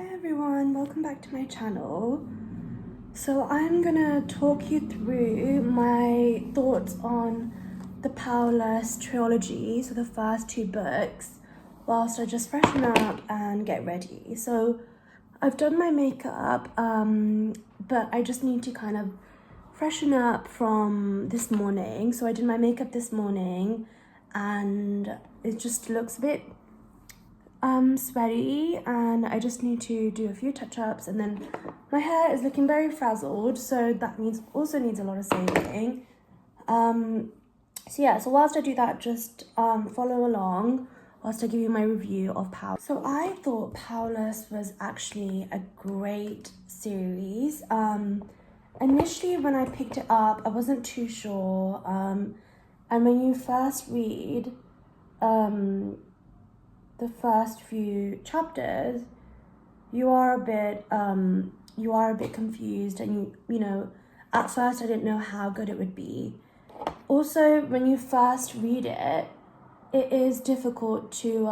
Hi everyone, welcome back to my channel. So I'm gonna talk you through my thoughts on the Powerless trilogy, so the first two books, whilst I just freshen up and get ready. So I've done my makeup, but I just need to kind of freshen up from this morning. So I did my makeup this morning and it just looks a bit sweaty, and I just need to do a few touch-ups, and then my hair is looking very frazzled, so that also needs a lot of saving. So whilst I do that, just follow along whilst I give you my review of Power. So I thought Powerless was actually a great series. Initially when I picked it up, I wasn't too sure, and when you first read the first few chapters, you are a bit confused, and you know, at first I didn't know how good it would be. Also, when you first read it, it is difficult to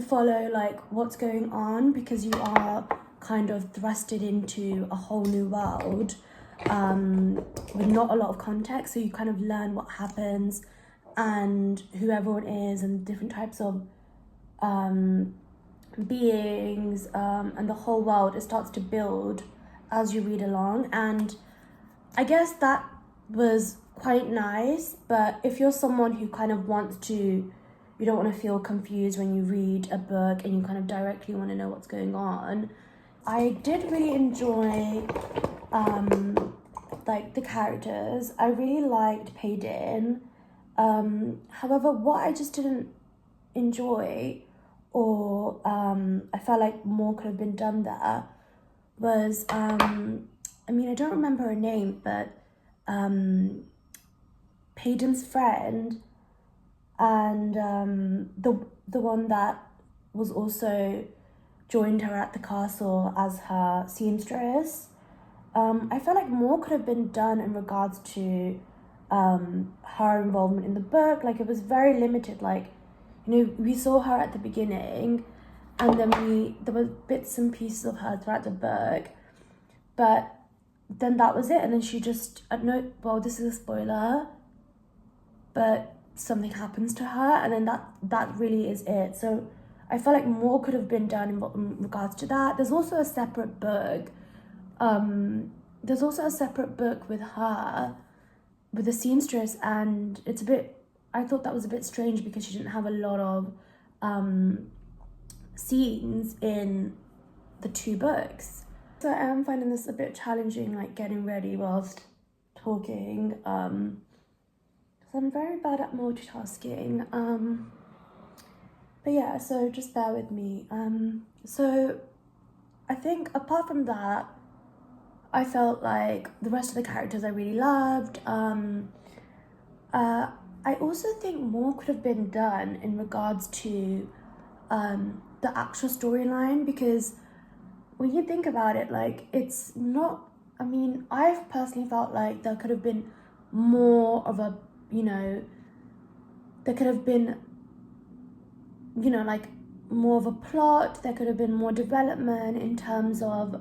follow like what's going on, because you are kind of thrusted into a whole new world with not a lot of context, so you kind of learn what happens and who everyone is and different types of beings, and the whole world. It starts to build as you read along, and I guess that was quite nice. But if you're someone who kind of you don't want to feel confused when you read a book and you kind of directly want to know what's going on, I did really enjoy like the characters. I really liked Paydin. However, what I just didn't enjoy, or I felt like more could have been done there, was I don't remember her name, but Paydin's friend, and the one that was also joined her at the castle as her seamstress. I felt like more could have been done in regards to her involvement in the book. Like, it was very limited. Like, you know, we saw her at the beginning, and then there were bits and pieces of her throughout the book, but then that was it. And then she just, I don't know, well, this is a spoiler, but something happens to her, and then that really is it. So I felt like more could have been done in regards to that. There's also a separate book. With her, with the seamstress, and I thought that was a bit strange because she didn't have a lot of scenes in the two books. So I am finding this a bit challenging, like getting ready whilst talking, because I'm very bad at multitasking. But yeah, so just bear with me. So I think apart from that, I felt like the rest of the characters I really loved. I also think more could have been done in regards to the actual storyline, because when you think about it, like, it's not, I've personally felt like there could have been more of a, there could have been, like, more of a plot. There could have been more development in terms of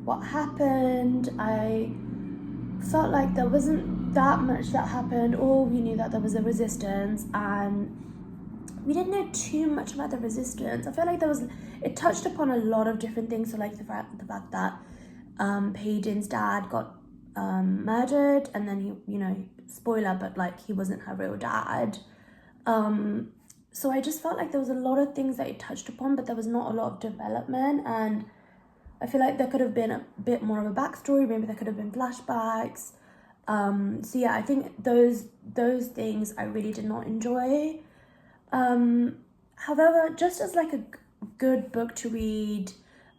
what happened. I felt like there wasn't that much that happened. All we knew that there was a resistance, and we didn't know too much about the resistance. I feel like it touched upon a lot of different things. So like the fact that Paydin's dad got murdered, and then he, spoiler, but like, he wasn't her real dad. So I just felt like there was a lot of things that it touched upon, but there was not a lot of development, and I feel like there could have been a bit more of a backstory. Maybe there could have been flashbacks. So yeah, I think those things I really did not enjoy. However, just as like a good book to read,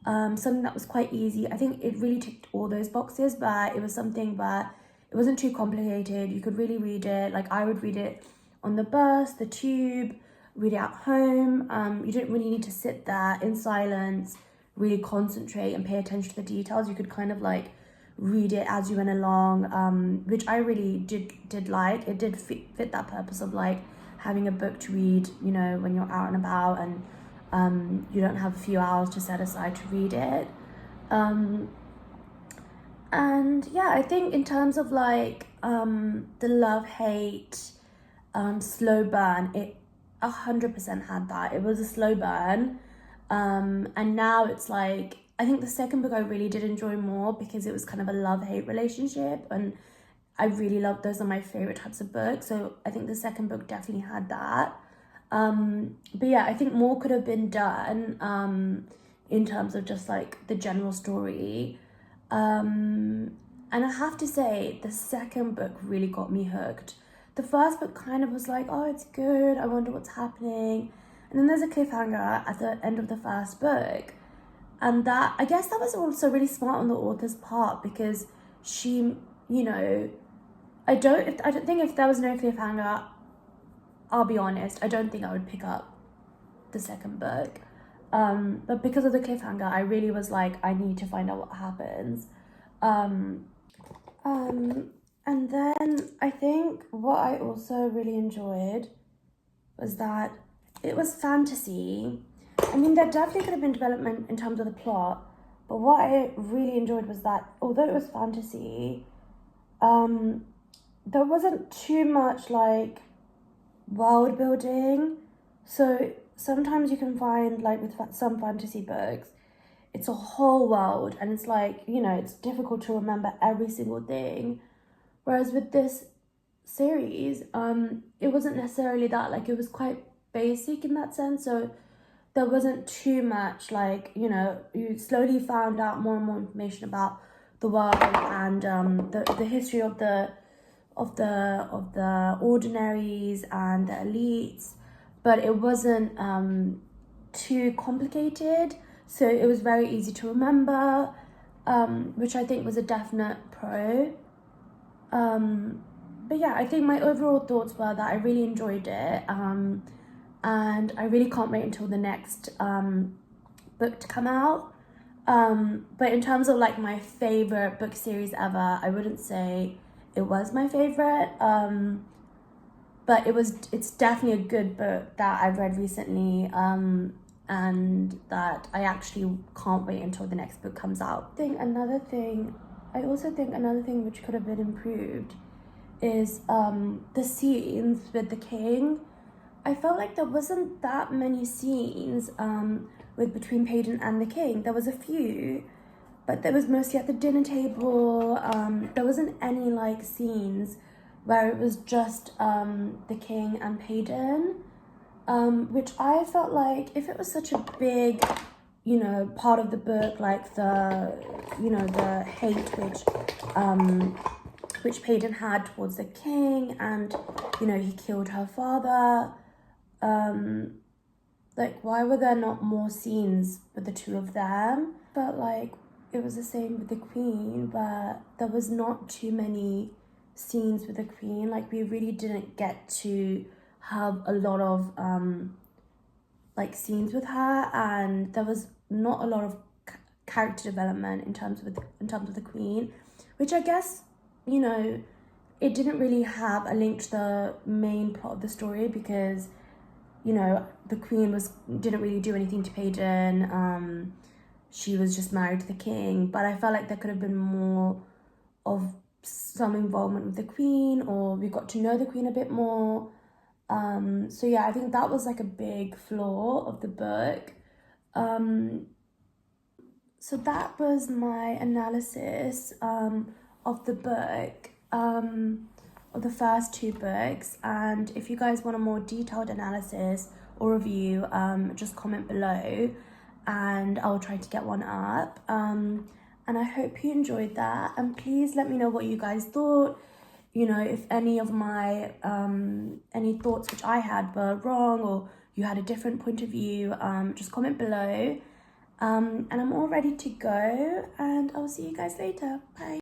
something that was quite easy, I think it really ticked all those boxes, but it was something that it wasn't too complicated. You could really read it. Like, I would read it on the bus, the tube, read it at home. You didn't really need to sit there in silence, really concentrate and pay attention to the details. You could kind of like read it as you went along, which I really did like. It did fit that purpose of like having a book to read, when you're out and about, and you don't have a few hours to set aside to read it. And yeah, I think in terms of like the love-hate slow burn, it 100% had that. It was a slow burn. And now it's like, I think the second book I really did enjoy more because it was kind of a love-hate relationship, and I really love, those are my favorite types of books. So I think the second book definitely had that. But yeah, I think more could have been done in terms of just like the general story. And I have to say, the second book really got me hooked. The first book kind of was like, oh, it's good, I wonder what's happening. And then there's a cliffhanger at the end of the first book. And that, I guess that was also really smart on the author's part, because she, you know, I don't think if there was no cliffhanger, I'll be honest, I don't think I would pick up the second book. But because of the cliffhanger, I really was like, I need to find out what happens. And then I think what I also really enjoyed was that it was fantasy. I mean, there definitely could have been development in terms of the plot, but what I really enjoyed was that although it was fantasy, there wasn't too much like world building. So sometimes you can find, like with some fantasy books, it's a whole world and it's like, you know, it's difficult to remember every single thing. Whereas with this series, it wasn't necessarily that. Like, it was quite basic in that sense. So there wasn't too much, like, you know, you slowly found out more and more information about the world and the history of the ordinaries and the elites, but it wasn't too complicated, so it was very easy to remember, which I think was a definite pro. But yeah, I think my overall thoughts were that I really enjoyed it, and I really can't wait until the next book to come out. But in terms of like my favorite book series ever, I wouldn't say it was my favorite, but it's definitely a good book that I've read recently, and that I actually can't wait until the next book comes out. I also think another thing which could have been improved is the scenes with the king. I felt like there wasn't that many scenes between Peyton and the king. There was a few, but there was mostly at the dinner table. There wasn't any like scenes where it was just the king and Peyton, which I felt like, if it was such a big, you know, part of the book, like the hate which Peyton had towards the king, and you know, he killed her father. Like, why were there not more scenes with the two of them? But like, it was the same with the queen, where there was not too many scenes with the queen. Like, we really didn't get to have a lot of like scenes with her, and there was not a lot of character development in terms of the queen, which I guess, you know, it didn't really have a link to the main plot of the story, because, you know, the queen didn't really do anything to Peyton. She was just married to the king, but I felt like there could have been more of some involvement with the queen, or we got to know the queen a bit more. So yeah, I think that was like a big flaw of the book. So that was my analysis of the book, of the first two books. And if you guys want a more detailed analysis or review, just comment below and I'll try to get one up. And I hope you enjoyed that, and please let me know what you guys thought. You know, if any of my any thoughts which I had were wrong, or you had a different point of view, just comment below. And I'm all ready to go, and I'll see you guys later. Bye.